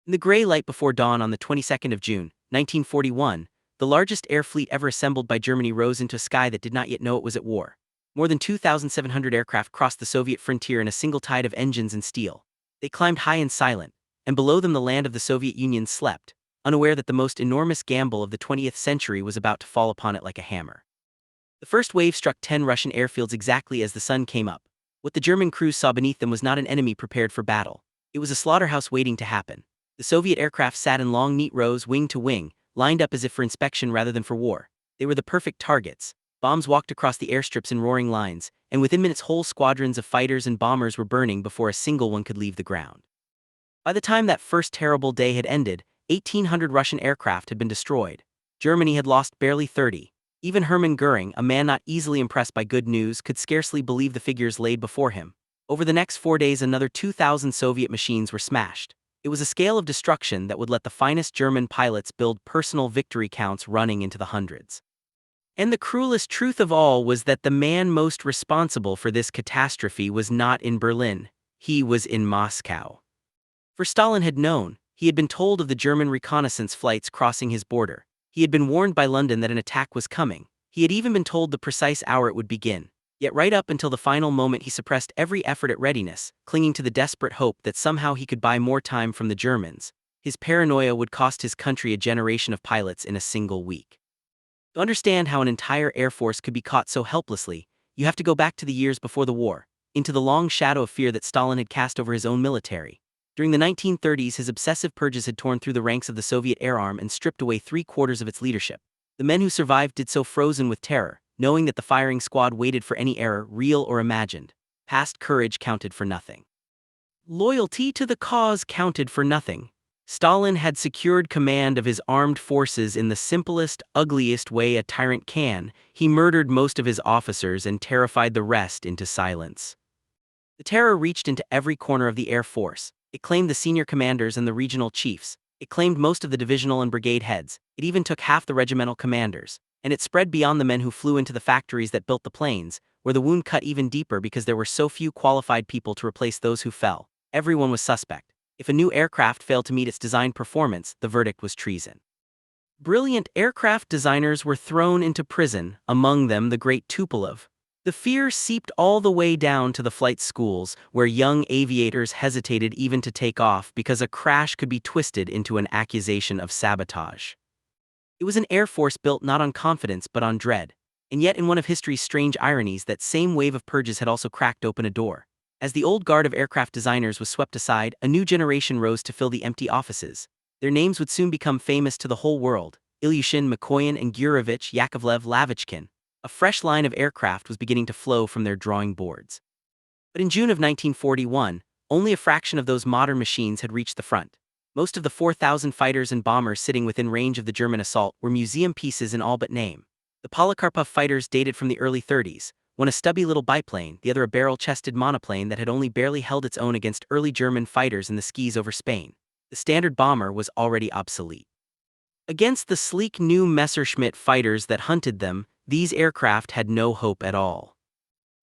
In the gray light before dawn on the 22nd of June, 1941, the largest air fleet ever assembled by Germany rose into a sky that did not yet know it was at war. More than 2,700 aircraft crossed the Soviet frontier in a single tide of engines and steel. They climbed high and silent, and below them the land of the Soviet Union slept, unaware that the most enormous gamble of the 20th century was about to fall upon it like a hammer. The first wave struck 10 Russian airfields exactly as the sun came up. What the German crews saw beneath them was not an enemy prepared for battle. It was a slaughterhouse waiting to happen. The Soviet aircraft sat in long, neat rows, wing to wing, lined up as if for inspection rather than for war. They were the perfect targets. Bombs walked across the airstrips in roaring lines, and within minutes whole squadrons of fighters and bombers were burning before a single one could leave the ground. By the time that first terrible day had ended, 1,800 Russian aircraft had been destroyed. Germany had lost barely 30. Even Hermann Goering, a man not easily impressed by good news, could scarcely believe the figures laid before him. Over the next 4 days, another 2,000 Soviet machines were smashed. It was a scale of destruction that would let the finest German pilots build personal victory counts running into the hundreds. And the cruelest truth of all was that the man most responsible for this catastrophe was not in Berlin. He was in Moscow. For Stalin had known. He had been told of the German reconnaissance flights crossing his border. He had been warned by London that an attack was coming. He had even been told the precise hour it would begin. Yet right up until the final moment he suppressed every effort at readiness, clinging to the desperate hope that somehow he could buy more time from the Germans. His paranoia would cost his country a generation of pilots in a single week. To understand how an entire air force could be caught so helplessly, you have to go back to the years before the war, into the long shadow of fear that Stalin had cast over his own military. During the 1930s, his obsessive purges had torn through the ranks of the Soviet air arm and stripped away 3/4 of its leadership. The men who survived did so frozen with terror, knowing that the firing squad waited for any error, real or imagined. Past courage counted for nothing. Loyalty to the cause counted for nothing. Stalin had secured command of his armed forces in the simplest, ugliest way a tyrant can. He murdered most of his officers and terrified the rest into silence. The terror reached into every corner of the Air Force. It claimed the senior commanders and the regional chiefs. It claimed most of the divisional and brigade heads. It even took half the regimental commanders. And it spread beyond the men who flew into the factories that built the planes, where the wound cut even deeper because there were so few qualified people to replace those who fell. Everyone was suspect. If a new aircraft failed to meet its design performance, the verdict was treason. Brilliant aircraft designers were thrown into prison, among them the great Tupolev. The fear seeped all the way down to the flight schools, where young aviators hesitated even to take off because a crash could be twisted into an accusation of sabotage. It was an air force built not on confidence but on dread. And yet, in one of history's strange ironies, that same wave of purges had also cracked open a door. As the old guard of aircraft designers was swept aside, a new generation rose to fill the empty offices. Their names would soon become famous to the whole world: Ilyushin, Mikoyan, and Gurevich, Yakovlev, Lavichkin. A fresh line of aircraft was beginning to flow from their drawing boards. But in June of 1941, only a fraction of those modern machines had reached the front. Most of the 4,000 fighters and bombers sitting within range of the German assault were museum pieces in all but name. The Polikarpov fighters dated from the early 30s, one a stubby little biplane, the other a barrel-chested monoplane that had only barely held its own against early German fighters in the skis over Spain. The Standard bomber was already obsolete. Against the sleek new Messerschmitt fighters that hunted them, these aircraft had no hope at all.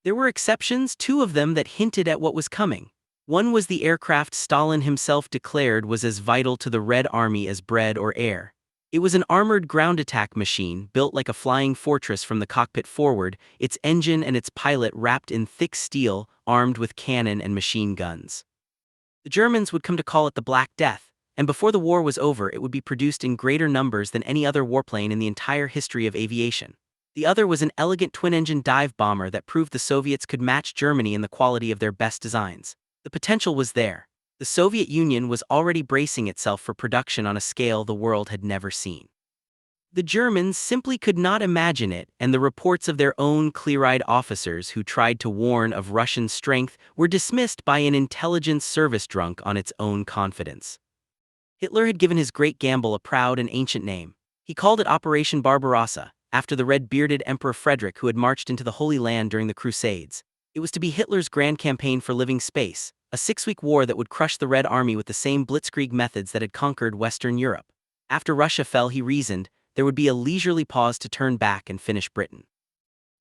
There were exceptions, 2 of them that hinted at what was coming. One was the aircraft Stalin himself declared was as vital to the Red Army as bread or air. It was an armored ground attack machine built like a flying fortress from the cockpit forward, its engine and its pilot wrapped in thick steel, armed with cannon and machine guns. The Germans would come to call it the Black Death, and before the war was over it would be produced in greater numbers than any other warplane in the entire history of aviation. The other was an elegant twin-engine dive bomber that proved the Soviets could match Germany in the quality of their best designs. The potential was there. The Soviet Union was already bracing itself for production on a scale the world had never seen. The Germans simply could not imagine it, and the reports of their own clear-eyed officers who tried to warn of Russian strength were dismissed by an intelligence service drunk on its own confidence. Hitler had given his great gamble a proud and ancient name. He called it Operation Barbarossa, after the red-bearded Emperor Frederick who had marched into the Holy Land during the Crusades. It was to be Hitler's grand campaign for living space, a 6-week war that would crush the Red Army with the same blitzkrieg methods that had conquered Western Europe. After Russia fell, he reasoned, there would be a leisurely pause to turn back and finish Britain.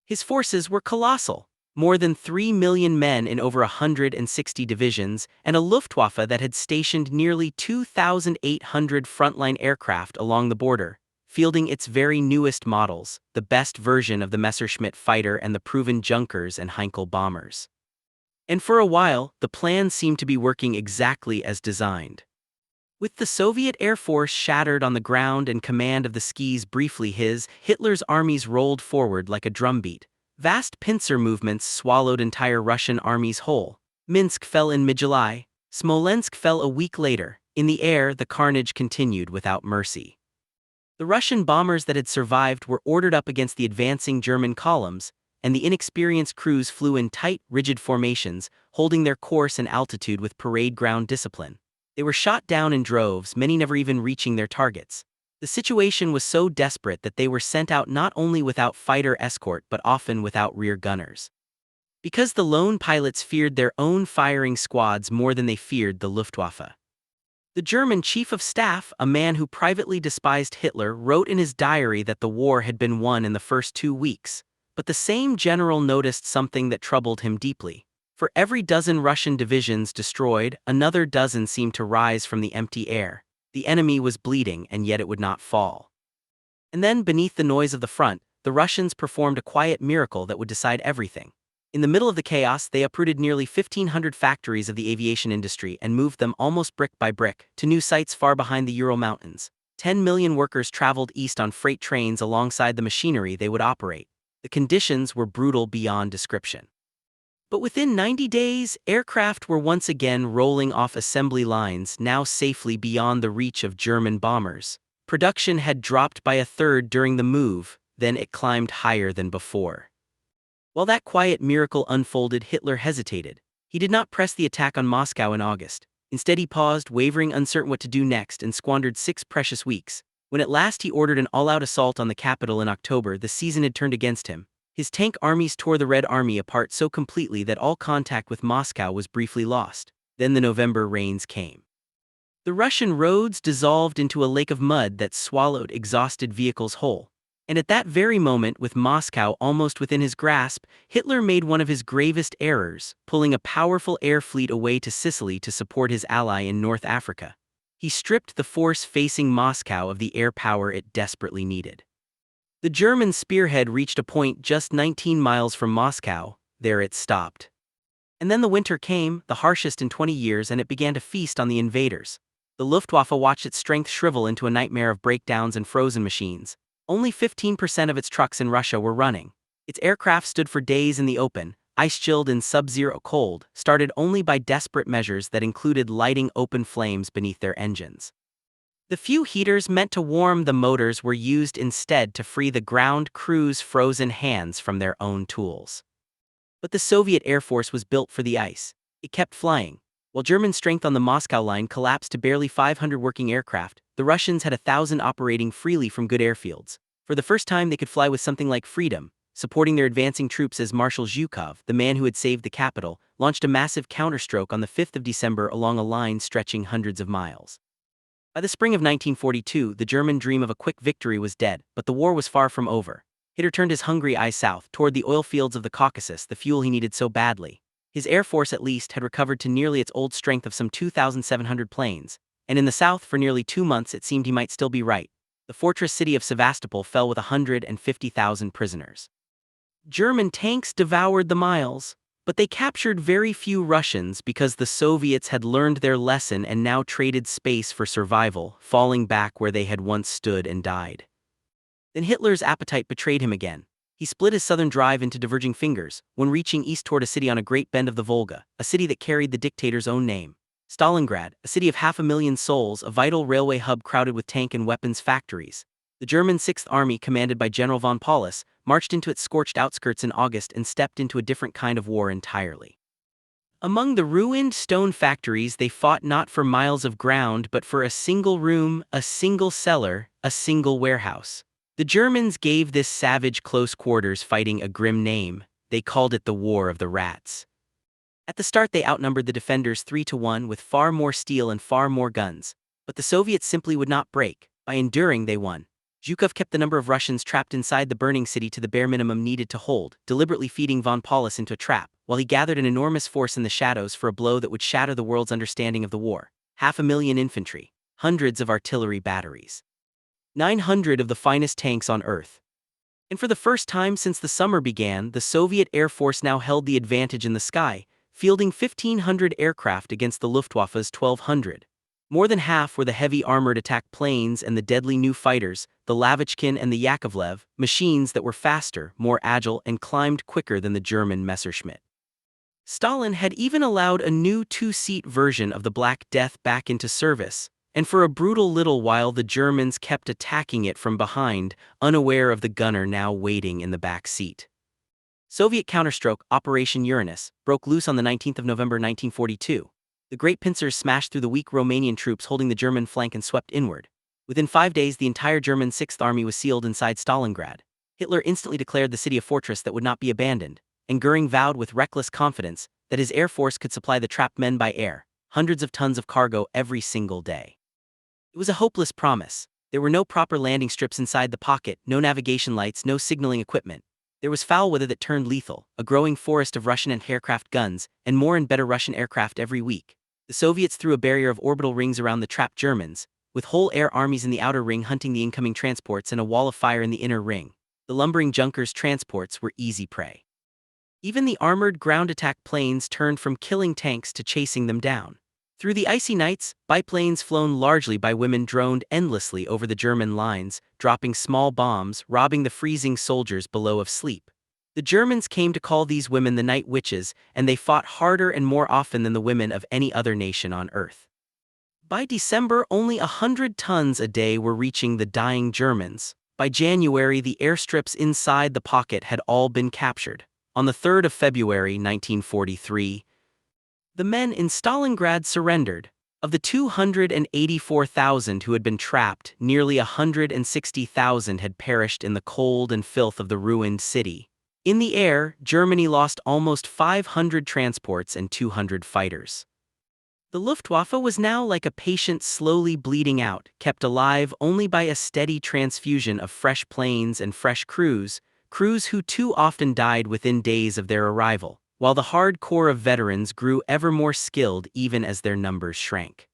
His forces were colossal. more than 3 million men in over 160 divisions, and a Luftwaffe that had stationed nearly 2,800 frontline aircraft along the border, fielding its very newest models, the best version of the Messerschmitt fighter and the proven Junkers and Heinkel bombers. And for a while, the plan seemed to be working exactly as designed. With the Soviet Air Force shattered on the ground and command of the skis briefly Hitler's armies rolled forward like a drumbeat. Vast pincer movements swallowed entire Russian armies whole. Minsk fell in mid-July. Smolensk fell a week later. In the air, the carnage continued without mercy. The Russian bombers that had survived were ordered up against the advancing German columns, and the inexperienced crews flew in tight, rigid formations, holding their course and altitude with parade ground discipline. They were shot down in droves, many never even reaching their targets. The situation was so desperate that they were sent out not only without fighter escort but often without rear gunners. Because the lone pilots feared their own firing squads more than they feared the Luftwaffe. The German chief of staff, a man who privately despised Hitler, wrote in his diary that the war had been won in the first 2 weeks. But the same general noticed something that troubled him deeply. For every dozen Russian divisions destroyed, another dozen seemed to rise from the empty air. The enemy was bleeding, and yet it would not fall. And then, beneath the noise of the front, the Russians performed a quiet miracle that would decide everything. In the middle of the chaos, they uprooted nearly 1,500 factories of the aviation industry and moved them almost brick by brick to new sites far behind the Ural Mountains. 10 million workers traveled east on freight trains alongside the machinery they would operate. The conditions were brutal beyond description. But within 90 days, aircraft were once again rolling off assembly lines, now safely beyond the reach of German bombers. Production had dropped by a third during the move, then it climbed higher than before. While that quiet miracle unfolded, Hitler hesitated. He did not press the attack on Moscow in August. Instead, he paused, wavering, uncertain what to do next, and squandered 6 precious weeks. When at last he ordered an all-out assault on the capital in October, the season had turned against him. His tank armies tore the Red Army apart so completely that all contact with Moscow was briefly lost. Then the November rains came. The Russian roads dissolved into a lake of mud that swallowed exhausted vehicles whole. And at that very moment, with Moscow almost within his grasp, Hitler made one of his gravest errors, pulling a powerful air fleet away to Sicily to support his ally in North Africa. He stripped the force facing Moscow of the air power it desperately needed. The German spearhead reached a point just 19 miles from Moscow. There it stopped. And then the winter came, the harshest in 20 years, and it began to feast on the invaders. The Luftwaffe watched its strength shrivel into a nightmare of breakdowns and frozen machines. Only 15% of its trucks in Russia were running. Its aircraft stood for days in the open, ice-chilled in sub-zero cold, started only by desperate measures that included lighting open flames beneath their engines. The few heaters meant to warm the motors were used instead to free the ground crew's frozen hands from their own tools. But the Soviet Air Force was built for the ice. It kept flying. While German strength on the Moscow line collapsed to barely 500 working aircraft, the Russians had 1,000 operating freely from good airfields. For the first time, they could fly with something like freedom. Supporting their advancing troops as Marshal Zhukov, the man who had saved the capital, launched a massive counterstroke on the 5th of December along a line stretching hundreds of miles. By the spring of 1942, the German dream of a quick victory was dead, but the war was far from over. Hitler turned his hungry eyes south, toward the oil fields of the Caucasus, the fuel he needed so badly. His air force at least had recovered to nearly its old strength of some 2,700 planes, and in the south for nearly 2 months it seemed he might still be right. The fortress city of Sevastopol fell with 150,000 prisoners. German tanks devoured the miles, but they captured very few Russians because the Soviets had learned their lesson and now traded space for survival, falling back where they had once stood and died. Then Hitler's appetite betrayed him again. He split his southern drive into diverging fingers, when reaching east toward a city on a great bend of the Volga, a city that carried the dictator's own name. Stalingrad, a city of 500,000 souls, a vital railway hub crowded with tank and weapons factories. The German 6th Army, commanded by General von Paulus, marched into its scorched outskirts in August and stepped into a different kind of war entirely. Among the ruined stone factories, they fought not for miles of ground but for a single room, a single cellar, a single warehouse. The Germans gave this savage close quarters fighting a grim name. They called it the War of the Rats. At the start they outnumbered the defenders 3-1 with far more steel and far more guns. But the Soviets simply would not break. By enduring they won. Zhukov kept the number of Russians trapped inside the burning city to the bare minimum needed to hold, deliberately feeding von Paulus into a trap, while he gathered an enormous force in the shadows for a blow that would shatter the world's understanding of the war. 500,000 infantry, hundreds of artillery batteries, 900 of the finest tanks on Earth. And for the first time since the summer began, the Soviet Air Force now held the advantage in the sky, fielding 1,500 aircraft against the Luftwaffe's 1,200. More than half were the heavy armored attack planes and the deadly new fighters, the Lavochkin and the Yakovlev, machines that were faster, more agile, and climbed quicker than the German Messerschmitt. Stalin had even allowed a new two-seat version of the Black Death back into service, and for a brutal little while the Germans kept attacking it from behind, unaware of the gunner now waiting in the back seat. Soviet counterstroke Operation Uranus broke loose on the 19th of November 1942. The Great Pincers smashed through the weak Romanian troops holding the German flank and swept inward. Within 5 days, the entire German Sixth Army was sealed inside Stalingrad. Hitler instantly declared the city a fortress that would not be abandoned, and Göring vowed with reckless confidence that his air force could supply the trapped men by air, hundreds of tons of cargo every single day. It was a hopeless promise. There were no proper landing strips inside the pocket, no navigation lights, no signaling equipment. There was foul weather that turned lethal, a growing forest of Russian anti-aircraft guns, and more and better Russian aircraft every week. The Soviets threw a barrier of orbital rings around the trapped Germans, with whole air armies in the outer ring hunting the incoming transports and a wall of fire in the inner ring. The lumbering Junkers transports were easy prey. Even the armored ground attack planes turned from killing tanks to chasing them down. Through the icy nights, biplanes flown largely by women droned endlessly over the German lines, dropping small bombs, robbing the freezing soldiers below of sleep. The Germans came to call these women the night witches, and they fought harder and more often than the women of any other nation on Earth. By December, only 100 tons a day were reaching the dying Germans. By January, the airstrips inside the pocket had all been captured. On the 3rd of February 1943, the men in Stalingrad surrendered. Of the 284,000 who had been trapped, nearly 160,000 had perished in the cold and filth of the ruined city. In the air, Germany lost almost 500 transports and 200 fighters. The Luftwaffe was now like a patient slowly bleeding out, kept alive only by a steady transfusion of fresh planes and fresh crews who too often died within days of their arrival, while the hard core of veterans grew ever more skilled even as their numbers shrank.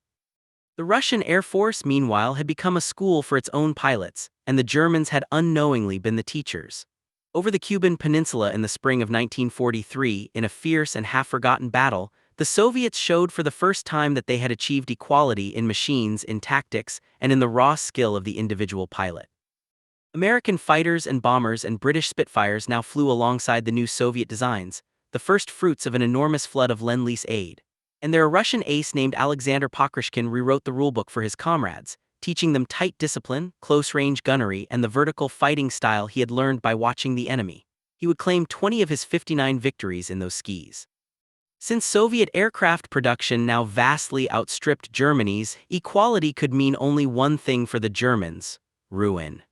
The Russian Air Force, meanwhile, had become a school for its own pilots, and the Germans had unknowingly been the teachers. Over the Cuban Peninsula in the spring of 1943, in a fierce and half-forgotten battle, the Soviets showed for the first time that they had achieved equality in machines, in tactics, and in the raw skill of the individual pilot. American fighters and bombers and British Spitfires now flew alongside the new Soviet designs, the first fruits of an enormous flood of Lend-Lease aid. And their Russian ace named Alexander Pokrishkin rewrote the rulebook for his comrades, teaching them tight discipline, close-range gunnery, and the vertical fighting style he had learned by watching the enemy. He would claim 20 of his 59 victories in those skis. Since Soviet aircraft production now vastly outstripped Germany's, equality could mean only one thing for the Germans: ruin.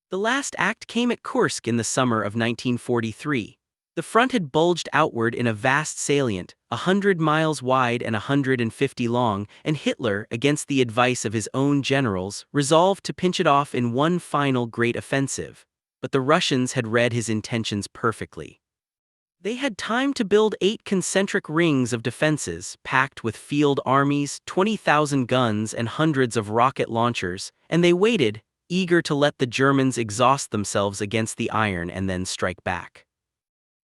The last act came at Kursk in the summer of 1943. The front had bulged outward in a vast salient, 100 miles wide and 150 long, and Hitler, against the advice of his own generals, resolved to pinch it off in one final great offensive. But the Russians had read his intentions perfectly. They had time to build 8 concentric rings of defenses, packed with field armies, 20,000 guns, and hundreds of rocket launchers, and they waited, eager to let the Germans exhaust themselves against the iron and then strike back.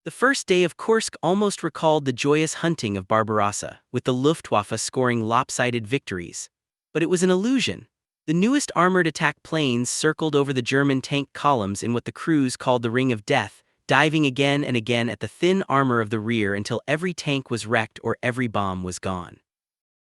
The first day of Kursk almost recalled the joyous hunting of Barbarossa, with the Luftwaffe scoring lopsided victories. But it was an illusion. The newest armored attack planes circled over the German tank columns in what the crews called the Ring of Death, diving again and again at the thin armor of the rear until every tank was wrecked or every bomb was gone.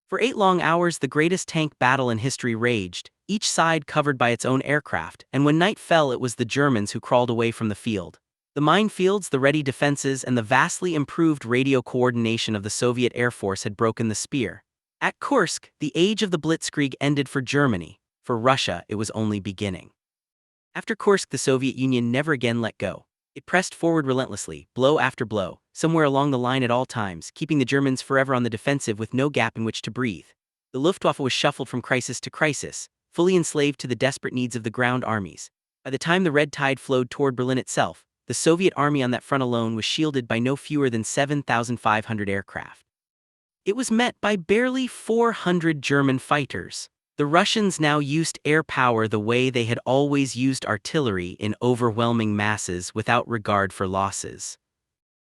For 8 long hours the greatest tank battle in history raged, each side covered by its own aircraft, and when night fell it was the Germans who crawled away from the field. The minefields, the ready defenses, and the vastly improved radio coordination of the Soviet Air Force had broken the spear. At Kursk, the age of the Blitzkrieg ended for Germany. For Russia, it was only beginning. After Kursk, the Soviet Union never again let go. It pressed forward relentlessly, blow after blow, somewhere along the line at all times, keeping the Germans forever on the defensive with no gap in which to breathe. The Luftwaffe was shuffled from crisis to crisis, fully enslaved to the desperate needs of the ground armies. By the time the red tide flowed toward Berlin itself, the Soviet army on that front alone was shielded by no fewer than 7,500 aircraft. It was met by barely 400 German fighters. The Russians now used air power the way they had always used artillery, in overwhelming masses without regard for losses.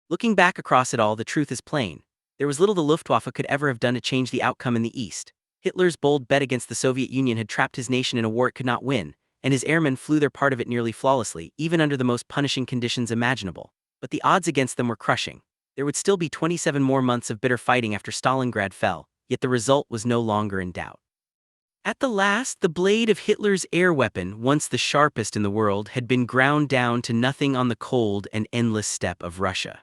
Looking back across it all, the truth is plain. There was little the Luftwaffe could ever have done to change the outcome in the East. Hitler's bold bet against the Soviet Union had trapped his nation in a war it could not win, and his airmen flew their part of it nearly flawlessly, even under the most punishing conditions imaginable. But the odds against them were crushing. There would still be 27 more months of bitter fighting after Stalingrad fell, yet the result was no longer in doubt. At the last, the blade of Hitler's air weapon, once the sharpest in the world, had been ground down to nothing on the cold and endless steppe of Russia.